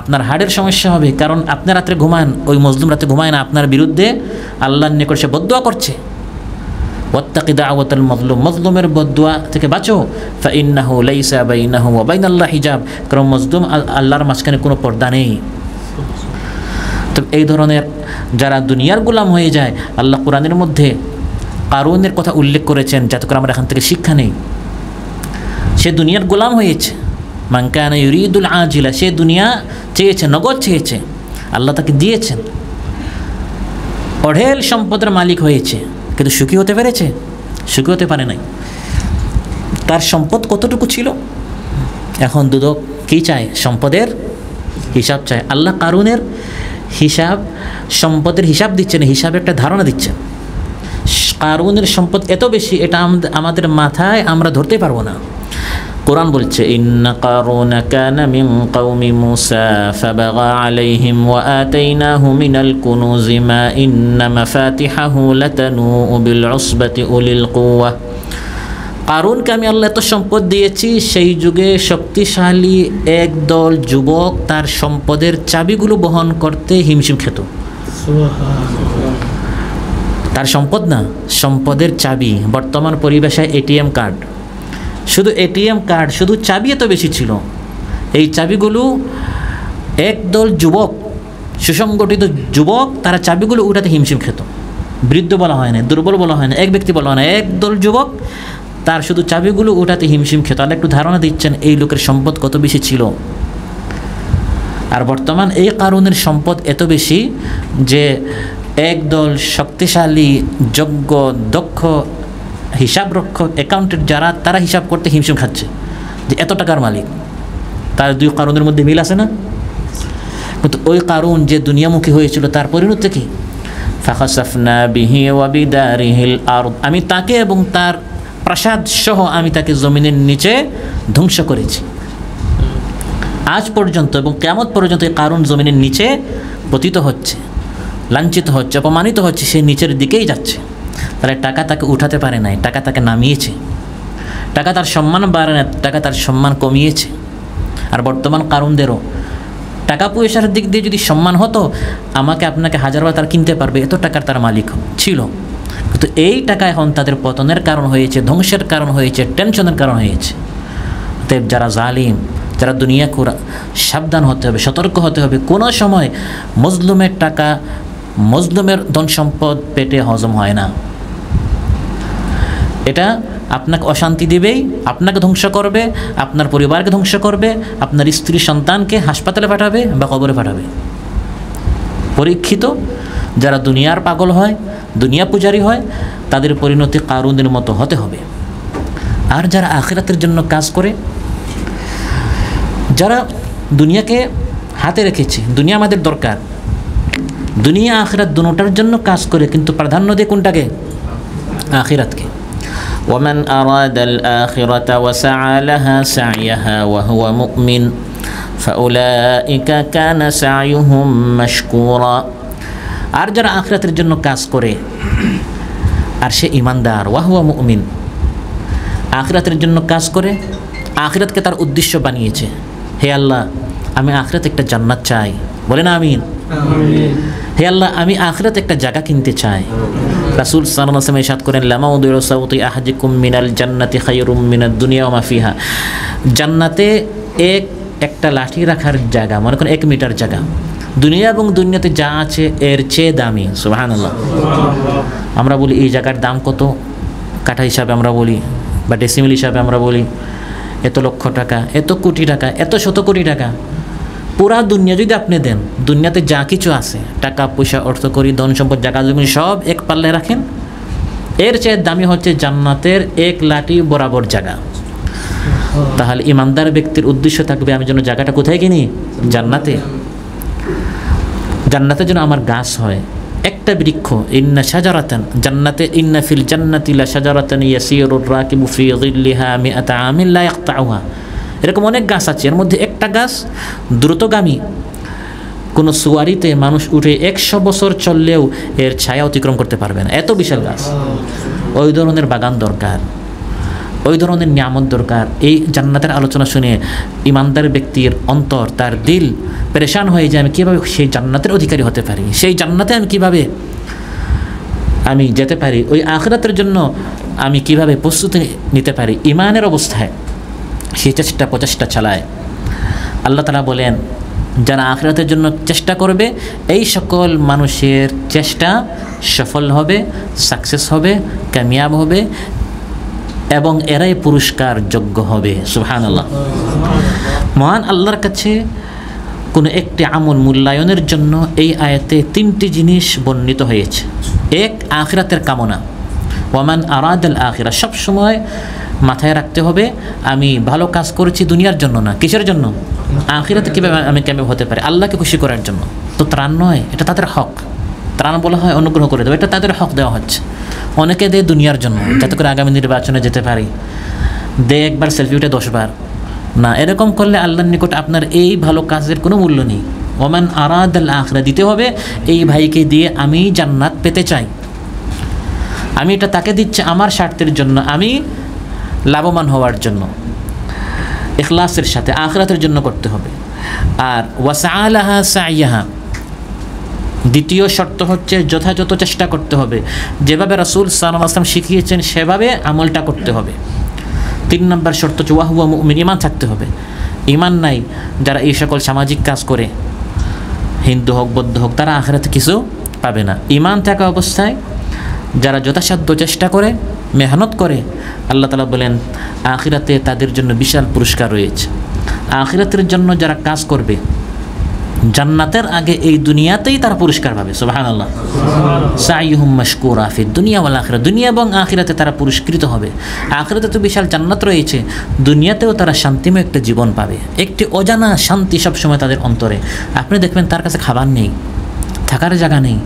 আপনার হার্টের সমস্যা হবে, কারণ আপনি রাত্রে ঘুমান, ওই মজলুম রাতে ঘুমায় না, আপনার বিরুদ্ধে আল্লাহর নিকট সে বদদুয়া করছে। ওয়াত্তাকি দাওয়াতাল মাজলুম, মজলুমের বদদুয়া থেকে বাঁচো। ফাইন্নাহু লাইসা বাইনাহু ওয়া বাইনাল্লাহি হিজাব, কারণ মজলুম আল্লাহর মাঝখানে কোনো পর্দা নেই। তো এই ধরনের যারা দুনিয়ার গোলাম হয়ে যায়, আল্লাহ কোরআনের মধ্যে কারুনের কথা উল্লেখ করেছেন যাতে করে আমরা এখান থেকে শিক্ষা নেই। সে দুনিয়ার গোলাম হয়েছে, মান কানা ইউরিদুল আজিলা, সে দুনিয়া চেয়েছে, নগদ চেয়েছে, আল্লাহ তাকে দিয়েছেন। অঢেল সম্পদের মালিক হয়েছে, কিন্তু সুখী হতে পেরেছে? সুখী হতে পারে নাই। তার সম্পদ কতটুকু ছিল? এখন দুদক কী চায়? সম্পদের হিসাব চায়। আল্লাহ কারুনের সম্পদের হিসাব দিচ্ছেন, হিসাবে একটা ধারণা দিচ্ছেন। কারুনের সম্পদ এত বেশি, এটা আমাদের মাথায় আমরা ধরতে পারবো না। কোরআন বলছে, ইন্না কারুনা কানা মিন কওমি মূসা ফাবাগা আলাইহিম ওয়া আতাইনাহু মিনাল কুনুজি মা ইন্না মাফাতিহাহু লাতানূউ বিল উসবাতি উলিল কুওয়া। কারুনকে আমি আল্লাহ এত সম্পদ দিয়েছি, সেই যুগে শক্তিশালী একদল যুবক তার সম্পদের চাবিগুলো বহন করতে হিমশিম খেত। তার সম্পদ না, সম্পদের চাবি। বর্তমান পরিভাষায় এটিএম কার্ড। শুধু এটিএম কার্ড, শুধু চাবি এত বেশি ছিল। এই চাবিগুলো একদল যুবক, সুসংগঠিত যুবক, তারা চাবিগুলো উঠাতে হিমশিম খেত। বৃদ্ধ বলা হয় না, দুর্বল বলা হয় না, এক ব্যক্তি বলা হয় না, একদল যুবক তার শুধু চাবিগুলো উঠাতে হিমশিম খেত। আল্লাহ একটু ধারণা দিচ্ছেন এই লোকের সম্পদ কত বেশি ছিল। আর বর্তমান এই কারুনের সম্পদ এত বেশি যে একদল শক্তিশালী, যোগ্য, দক্ষ হিসাবরক্ষক, অ্যাকাউন্টেন্ট যারা, তারা হিসাব করতে হিমশিম খাচ্ছে যে এত টাকার মালিক। তার দুই কারুনের মধ্যে মিল আছে না? কিন্তু ওই কারুন যে দুনিয়ামুখী হয়েছিল, তার পরিণতি কি? ফাখাসাফনা বিহি ওয়া বিদারিহিল আরদ, আমি তাকে এবং তার প্রাসাদ সহ আমি তাকে জমিনের নিচে ধ্বংস করেছি। আজ পর্যন্ত এবং কিয়ামত পর্যন্ত এই কারুন জমিনের নিচে পতিত হচ্ছে, লাঞ্ছিত হচ্ছে, অপমানিত হচ্ছে, সে নিচের দিকেই যাচ্ছে। তাহলে টাকা তাকে উঠাতে পারে নাই, টাকা তাকে নামিয়েছে। টাকা তার সম্মান বাড়ে না, টাকা তার সম্মান কমিয়েছে। আর বর্তমান কারুনদেরও টাকা পয়সার দিক দিয়ে যদি সম্মান হতো, আমাকে আপনাকে 1000 বার তার কিনতে পারবে, এত টাকার তার মালিক ছিল। কিন্তু এই টাকা এখন তাদের পতনের কারণ হয়েছে, ধ্বংসের কারণ হয়েছে, টেনশনের কারণ হয়েছে। অতএব যারা জালিম, যারা দুনিয়া কুরা, সাবধান হতে হবে, সতর্ক হতে হবে। কোনো সময় মজলুমের টাকা, মজলুমের ধন সম্পদ পেটে হজম হয় না। এটা আপনাকে অশান্তি দেবেই, আপনাকে ধ্বংস করবে, আপনার পরিবারকে ধ্বংস করবে, আপনার স্ত্রী সন্তানকে হাসপাতালে পাঠাবে বা কবরে পাঠাবে। পরীক্ষিত যারা দুনিয়ার পাগল হয়, দুনিয়া পূজারী হয়, তাদের পরিণতি কারুনের মতো হতে হবে। আর যারা আখিরাতের জন্য কাজ করে, যারা দুনিয়াকে হাতে রেখেছে, দুনিয়া আমাদের দরকার, দুনিয়া আখিরাত দুটোটার জন্য কাজ করে, কিন্তু প্রাধান্য দিয়ে কোনটাকে? আখিরাতকে। ومن أراد الآخرة وسعى لها سعيها وهو مؤمن فأولئك كان سعيهم مشكورا। আর যারা আখিরাতের জন্য কাজ করে আর সে ইমানদার, ওয়াহুয়া মুমিন, আখিরাতের জন্য কাজ করে, আখিরাতকে তার উদ্দেশ্য বানিয়েছে। হে আল্লাহ, আমি আখিরাতে একটা জান্নাত চাই, বলেন আমিন। হে আল্লাহ, আমি আখিরাতে একটা জায়গা কিনতে চাই। রাসূল সাল্লাল্লাহু আলাইহি ওয়াসাল্লাম ইরশাদ করেন, লামাউদু সাউতি আহাদিকুম মিনাল জান্নাতি খায়রুম মিনাদ দুনিয়া ওয়া মা ফিহা। জান্নাতে একটা লাঠি রাখার জায়গা, মনে করেন 1 মিটার জায়গা, দুনিয়া এবং দুনিয়াতে যা আছে এর চেয়ে দামি। সুবহানাল্লাহ। আমরা বলি এই জায়গার দাম কত, কাঠা হিসাবে আমরা বলি বা ডেসিমেল হিসাবে আমরা বলি, এত লক্ষ টাকা, এত কোটি টাকা, এত শত কোটি টাকা, পুরা দুনিয়া যদি আপনি দেন, দুনিয়াতে যা কিছু আছে, টাকা পয়সা, অর্থ করি, ধন সম্পদ, জায়গা জমি সব এক পাল্লায় রাখেন, এর চেয়ে দামি হচ্ছে জান্নাতের এক লাঠি বরাবর জায়গা। তাহলে ইমানদার ব্যক্তির উদ্দেশ্য থাকবে আমি যেন জায়গাটা কোথায় কিনি? জান্নাতে। জান্নাতের জন্য আমার গাছ হয় একটা বৃক্ষ, ইন্না শাজারাতান জান্নাতে, ইন্না ফিল জান্নাতি লা শাজারাতান ইয়াসিরুর রাকিবু ফি যিল্লিহা মিআতা আমিন লা ইয়াকতাউহা। এরকম অনেক গাছ আছে, এর মধ্যে একটা গাছ দ্রুতগামী, কোনো সুয়ারিতে মানুষ উঠে 100 বছর চললেও এর ছায়া অতিক্রম করতে পারবে না, এত বিশাল গাছ। ওই ধরনের বাগান দরকার, ওই ধরনের নিয়ামত দরকার। এই জান্নাতের আলোচনা শুনে ইমানদার ব্যক্তির অন্তর, তার দিল পেরেশান হয়ে যায়, আমি কীভাবে সেই জান্নাতের অধিকারী হতে পারি, সেই জান্নাতে আমি কীভাবে আমি যেতে পারি, ওই আখিরাতের জন্য আমি কিভাবে প্রস্তুতি নিতে পারি। ইমানের অবস্থায় সেই চেষ্টা প্রচেষ্টা চালায়। আল্লাহ তাআলা বলেন, যারা আখিরাতের জন্য চেষ্টা করবে এই সকল মানুষের চেষ্টা সফল হবে, সাকসেস হবে, কামিয়াব হবে এবং এরাই পুরস্কার যোগ্য হবে। সুবহানাল্লাহ। মহান আল্লাহর কাছে কোনো একটি আমল মূল্যায়নের জন্য এই আয়াতে 3টি জিনিস বর্ণিত হয়েছে। এক, আখিরাতের কামনা, ওয়ামান আরাদাল আখিরা, সবসময় মাথায় রাখতে হবে আমি ভালো কাজ করেছি দুনিয়ার জন্য না, কিসের জন্য? আখিরাতে কীভাবে আমি কেমন হতে পারি, আল্লাহকে খুশি করার জন্য। তো ত্রাণ নয়, এটা তাদের হক। ত্রাণ বলা হয় অনুগ্রহ করে দেবে, এটা তাদের হক দেওয়া হচ্ছে। অনেকে দেয় দুনিয়ার জন্য, যাতে করে আগামী নির্বাচনে যেতে পারি, দেয় একবার সেলফি উঠে 10 বার না। এরকম করলে আল্লাহর নিকট আপনার এই ভালো কাজের কোনো মূল্য নেই। ওমান আরাদাল আখিরা, দিতে হবে এই ভাইকে দিয়ে আমি জান্নাত পেতে চাই, আমি এটা তাকে দিচ্ছি আমার স্বার্থের জন্য, আমি লাভবান হওয়ার জন্য, ইখলাসের সাথে আখিরাতের জন্য করতে হবে। আর ওয়াসআলাহা সাইয়াহা, দ্বিতীয় শর্ত হচ্ছে যথাযথ চেষ্টা করতে হবে, যেভাবে রাসূল সাল্লাল্লাহু আলাইহি ওয়াসাল্লাম শিখিয়েছেন সেভাবে আমলটা করতে হবে। 3 নম্বর শর্ত হচ্ছে ওয়াহুয়া মুমিন, ঈমান থাকতে হবে। ঈমান নাই যারা এই সকল সামাজিক কাজ করে, হিন্দু হোক বৌদ্ধ হোক, তারা আখিরাতে কিছু পাবে না। ঈমান থাকা অবস্থায় যারা যথাসাধ্য চেষ্টা করে, মেহনত করে, আল্লাহ তাআলা বলেন আখিরাতে তাদের জন্য বিশাল পুরস্কার রয়েছে। আখিরাতের জন্য যারা কাজ করবে জান্নাতের আগে এই দুনিয়াতেই তারা পুরস্কার পাবে। সুবহানাল্লাহ। সাইয়ুহুম মাশকুরা ফি দুনিয়া ওয়াল আখিরা, দুনিয়া এবং আখিরাতে তারা পুরস্কৃত হবে। আখিরাতে তো বিশাল জান্নাত রয়েছে, দুনিয়াতেও তারা শান্তিময় একটা জীবন পাবে। একটি অজানা শান্তি সবসময় তাদের অন্তরে। আপনি দেখবেন তার কাছে খাবার নেই, থাকার জায়গা নেই,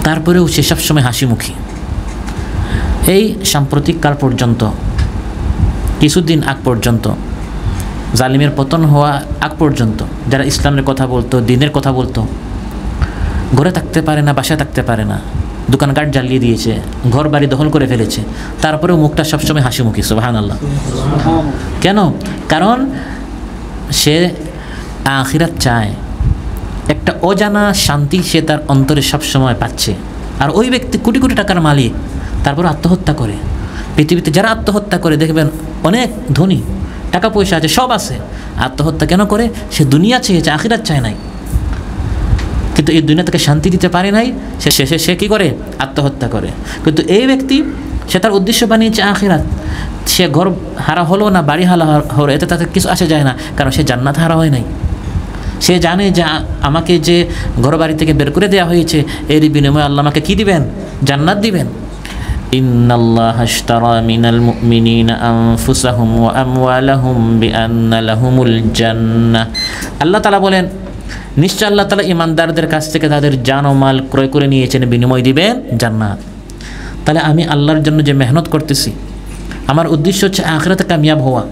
তারপরেও সে সবসময় হাসিমুখী। এই সাম্প্রতিককাল পর্যন্ত, কিছুদিন আগ পর্যন্ত, জালিমের পতন হওয়া আগ পর্যন্ত যারা ইসলামের কথা বলতো, দ্বীনের কথা বলতো, ঘরে থাকতে পারে না, বাসায় থাকতে পারে না, দোকানঘাট জ্বালিয়ে দিয়েছে, ঘর বাড়ি দখল করে ফেলেছে, তারপরেও মুখটা সবসময় হাসিমুখী। সুবহানাল্লাহ। কেন? কারণ সে আখিরাত চায়, একটা অজানা শান্তি সে তার অন্তরে সবসময় পাচ্ছে। আর ওই ব্যক্তি কোটি কোটি টাকার মালিক, তারপর আত্মহত্যা করে। পৃথিবীতে যারা আত্মহত্যা করে দেখবেন অনেক ধনী, টাকা পয়সা আছে, সব আছে, আত্মহত্যা কেন করে? সে দুনিয়া চেয়েছে, আখিরাত চায় নাই। কিন্তু এই দুনিয়া তাকে শান্তি দিতে পারে নাই, সে শেষে সে কী করে? আত্মহত্যা করে। কিন্তু এই ব্যক্তি সে তার উদ্দেশ্য বানিয়েছে আখিরাত। সে ঘর হারা হলো না, বাড়ি হারা হলো, এতে তাতে কিছু আসে যায় না, কারণ সে জান্নাত হারা হয় নাই। সে জানে যে আমাকে যে ঘর বাড়ি থেকে বের করে দেওয়া হয়েছে, এর বিনিময়ে আল্লাহ আমাকে কী দিবেন? জান্নাত দিবেন। ইন্নাল্লাহা আশতারা মিনাল মুমিনিনা আনফুসাহুম ওয়া আমওয়ালাহুম বিআন্না লাহুমুল জান্নাহ। আল্লাহ তাআলা বলেন, নিশ্চয় আল্লাহ তাআলা ঈমানদারদের কাছ থেকে তাদের জান ও মাল ক্রয় করে নিয়েছেন, বিনিময় দিবেন জান্নাত। তাহলে আমি আল্লাহর জন্য যে মেহনত করতেছি, আমার উদ্দেশ্য হচ্ছে আখিরাতে কামিয়াব হওয়া,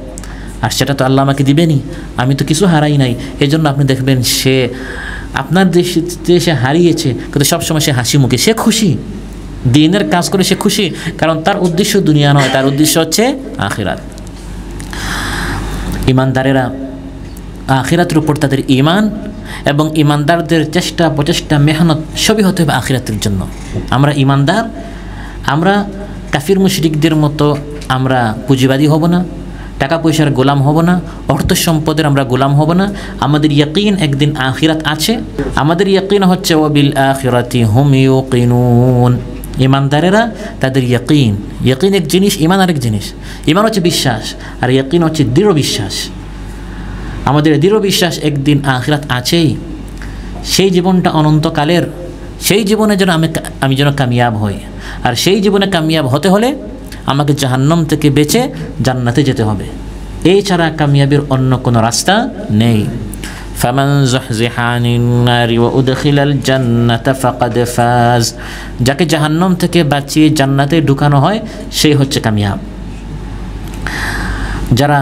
আর সেটা তো আল্লাহ আমাকে দিবেনই। আমি তো কিছু হারাই নাই। এই জন্য আপনি দেখবেন সে আপনার দেশে হারিয়েছে, কিন্তু সবসময় সে হাসি মুখে, সে খুশি, দ্বীনের কাজ করে সে খুশি, কারণ তার উদ্দেশ্য দুনিয়া নয়, তার উদ্দেশ্য হচ্ছে আখিরাত। ঈমানদারেরা আখিরাতের উপর তাদের ঈমান এবং ঈমানদারদের চেষ্টা প্রচেষ্টা মেহনত সবই হতে হবে আখিরাতের জন্য। আমরা ঈমানদার, আমরা কাফির মুশরিকদের মতো আমরা পুঁজিবাদী হব না, টাকা পয়সার গোলাম হব না, অর্থ সম্পদের আমরা গোলাম হব না। আমাদের ইয়াকিন একদিন আখিরাত আছে, আমাদের ইয়াকিন হচ্ছে ওয়া বিল আখিরাতি হুম ইউকিনুন। ইমানদারেরা তাদের ইয়াকিন, ইয়াকিন এক জিনিস, ইমান আরেক জিনিস। ইমান হচ্ছে বিশ্বাস, আর ইয়াকিন হচ্ছে দৃঢ় বিশ্বাস। আমাদের দৃঢ় বিশ্বাস একদিন আখিরাত আছেই, সেই জীবনটা অনন্তকালের, সেই জীবনে যেন আমি যেন কামিয়াব হই। আর সেই জীবনে কামিয়াব হতে হলে আমাকে জাহান্নাম থেকে বেঁচে জান্নাতে যেতে হবে, এই ছাড়া কামিয়াবির অন্য কোনো রাস্তা নেই। ফামান যুহযিহা আনিন নারি ওয়া উদখিলাল জান্নাতা ফাকাদ ফাজ, যাকে জাহান্নাম থেকে বাঁচিয়ে জান্নাতে ঢুকানো হয় সেই হচ্ছে কামিয়াব। যারা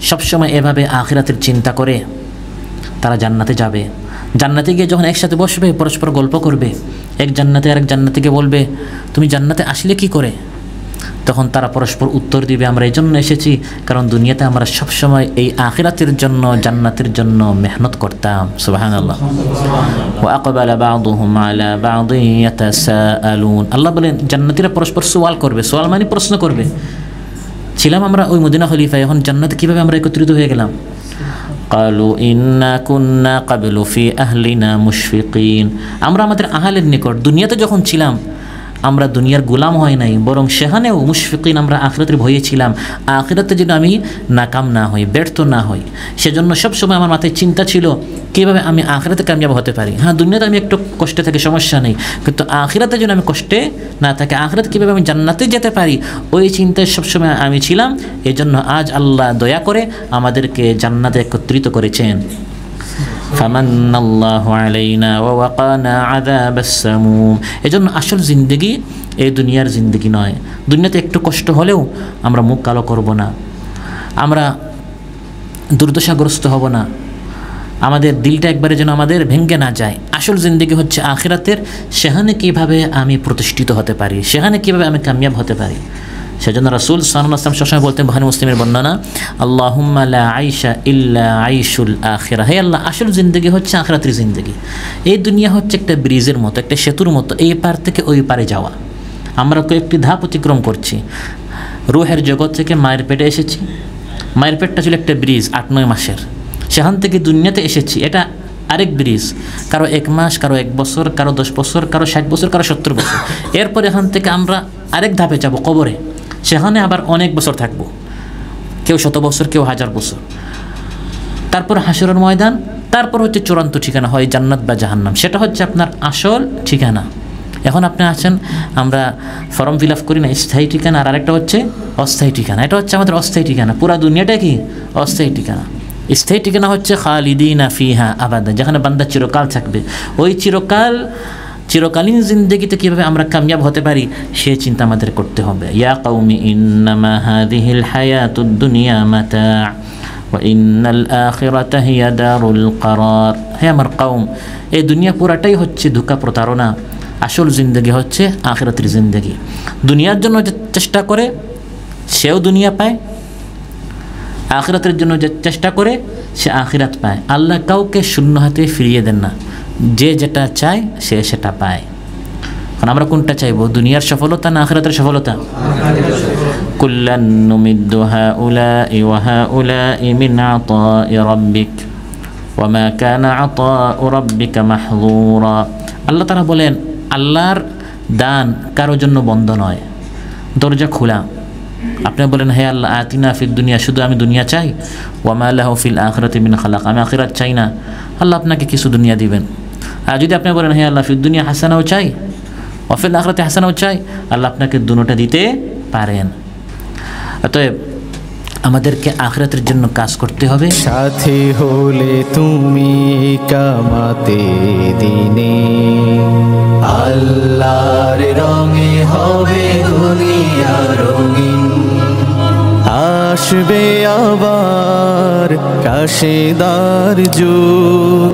সবসময় এভাবে আখিরাতের চিন্তা করে তারা জান্নাতে যাবে। জান্নাতে গিয়ে যখন একসাথে বসবে, পরস্পর গল্প করবে, এক জান্নাতে আরেক জান্নাতিকে বলবে তুমি জান্নাতে আসলে কি করে, তখন তারা পরস্পর উত্তর দিবে আমরা এই জন্য এসেছি কারণ দুনিয়াতে আমরা সবসময় এই আখিরাতের জন্য, জান্নাতের জন্য মেহনত করতাম। সুবহানাল্লাহ। ওয়া আকবালা বা'দুহুম আলা বা'দিন ইয়াতাসাআলুন, আল্লাহ বলেন জান্নাতীরা পরস্পর সওয়াল করবে। সওয়াল মানে প্রশ্ন করবে, ছিলাম আমরা ওই মদিনা খলিফায়, এখন জান্নাতে কিভাবে আমরা একত্রিত হয়ে গেলাম? قالوا إنا كنا قبل في أهلنا مشفقين, আমরা আমাদের আহলের নিকট দুনিয়াতে যখন ছিলাম আমরা দুনিয়ার গোলাম হয় নাই, বরং সেখানেও মুশফিকিন, আমরা আখিরাতের ভয়ে ছিলাম, আখিরাতে যেন আমি নাকাম না হই, ব্যর্থ না হই। সেজন্য সবসময় আমার মাথায় চিন্তা ছিল কীভাবে আমি আখিরাতে কামিয়াব হতে পারি। হ্যাঁ, দুনিয়াতে আমি একটু কষ্টে থাকি, সমস্যা নেই, কিন্তু আখিরাতে যেন আমি কষ্টে না থাকি, আখিরাতে কীভাবে আমি জান্নাতে যেতে পারি, ওই চিন্তায় সবসময় আমি ছিলাম। এজন্য আজ আল্লাহ দয়া করে আমাদেরকে জান্নাতে একত্রিত করেছেন। ফামান্নাল্লাহু আলাইনা ওয়া ওয়াকানা আযাবাস সামুম, এজন্য আসল জিন্দেগি এই দুনিয়ার জিন্দেগি নয়। দুনিয়াতে একটু কষ্ট হলেও আমরা মুখ কালো করব না, আমরা দুর্দশাগ্রস্ত হব না, আমাদের দিলটা একবারে যেন আমাদের ভেঙে না যায়। আসল জিন্দেগি হচ্ছে আখিরাতের, সেখানে কীভাবে আমি প্রতিষ্ঠিত হতে পারি, সেখানে কীভাবে আমি কামিয়াব হতে পারি। সেজন্য রাসূল সাল্লাল্লাহু আলাইহি ওয়াসাল্লাম সবসময় বলতেন, বুখারী মুসলিমের বর্ণনা, আল্লাহুম্মা লা আইশা ইল্লা আইশুল আখিরা, হে আল্লাহ আসল জিন্দেগি হচ্ছে আখিরাতের জিন্দেগি। এই দুনিয়া হচ্ছে একটা ব্রিজের মতো, একটা সেতুর মতো, এই পার থেকে ওই পারে যাওয়া। আমরা কয়েকটি ধাপ অতিক্রম করছি। রূহের জগৎ থেকে মায়ের পেটে এসেছি, মায়ের পেটটা ছিল একটা ব্রিজ 8-9 মাসের, সেখান থেকে দুনিয়াতে এসেছি, এটা আরেক ব্রিজ, কারো 1 মাস, কারো 1 বছর, কারো 10 বছর, কারো 60 বছর, কারো 70 বছর। এরপর এখান থেকে আমরা আরেক ধাপে যাব, কবরে, সেখানে আবার অনেক বছর থাকবো, কেউ 100 বছর, কেউ 1000 বছর। তারপর হাসরের ময়দান, তারপর হচ্ছে চূড়ান্ত ঠিকানা, হয় জান্নাত বা জাহান্নাম, সেটা হচ্ছে আপনার আসল ঠিকানা। এখন আপনি আছেন, আমরা ফর্ম ফিল আপ করি না, স্থায়ী ঠিকানা, আর আরেকটা হচ্ছে অস্থায়ী ঠিকানা। এটা হচ্ছে আমাদের অস্থায়ী ঠিকানা, পুরা দুনিয়াটা কি অস্থায়ী ঠিকানা। স্থায়ী ঠিকানা হচ্ছে খালিদিনা ফিহা আবাদা, যেখানে বান্দা চিরকাল থাকবে। ওই চিরকালীন জিন্দেগিতে কীভাবে আমরা কামিয়াব হতে পারি সে চিন্তা আমাদের করতে হবে। ইয়া কওমি ইন্নামা হাযিহিল হায়াতুদ দুনিয়া মাতা' ওয়া ইন্নাল আখিরাতা হিয়া দারুল করার, হে আমার কওম, এই দুনিয়া পুরাটাই হচ্ছে ধোঁকা, প্রতারণা, আসল জিন্দেগি হচ্ছে আখিরাতের জিন্দেগি। দুনিয়ার জন্য যে চেষ্টা করে সেও দুনিয়া পায়, আখিরাতের জন্য যে চেষ্টা করে সে আখিরাত পায়। আল্লাহ কাউকে শূন্য হাতে ফিরিয়ে দেন না, যে যেটা চায় সে সেটা পায়। কারণ আমরা কোনটা চাইবো, দুনিয়ার সফলতা না আখিরাতের সফলতা? কুল্লান নুমিদ্দু হাউলাই ওয়া হাউলাই মিন আতাই রাব্বিক ওয়া মা কানা আতাউ রাব্বিকা মাহযুরা। আল্লাহ তাআলা বলেন আল্লাহর দান কারোর জন্য বন্ধ নয়, দরজা খোলা। আপনি বলেন হে আল্লাহ আতিনা ফিদ দুনিয়া, শুধু আমি দুনিয়া চাই, ওয়া মা লাহু ফিল আখিরাতি মিন খালাক, আমি আখিরাত চাই না, আল্লাহ আপনাকে কিছু দুনিয়া দিবেন। আর যদি আপনি বলেন হে আল্লাহ ফিদ দুনিয়া হাসানাও চাই, ওয়া ফিল আখিরাতি হাসানাও চাই, আল্লাহ আপনাকে দুটোটা দিতে পারেন। অতএব আমাদেরকে আখিরাতের জন্য কাজ করতে হবে। সাথী হলে তুমি কামাতে দিনে, আল্লাহর রঙে হবে দুনিয়া রঙিন। আসবে আবার কাশেদার যুগ,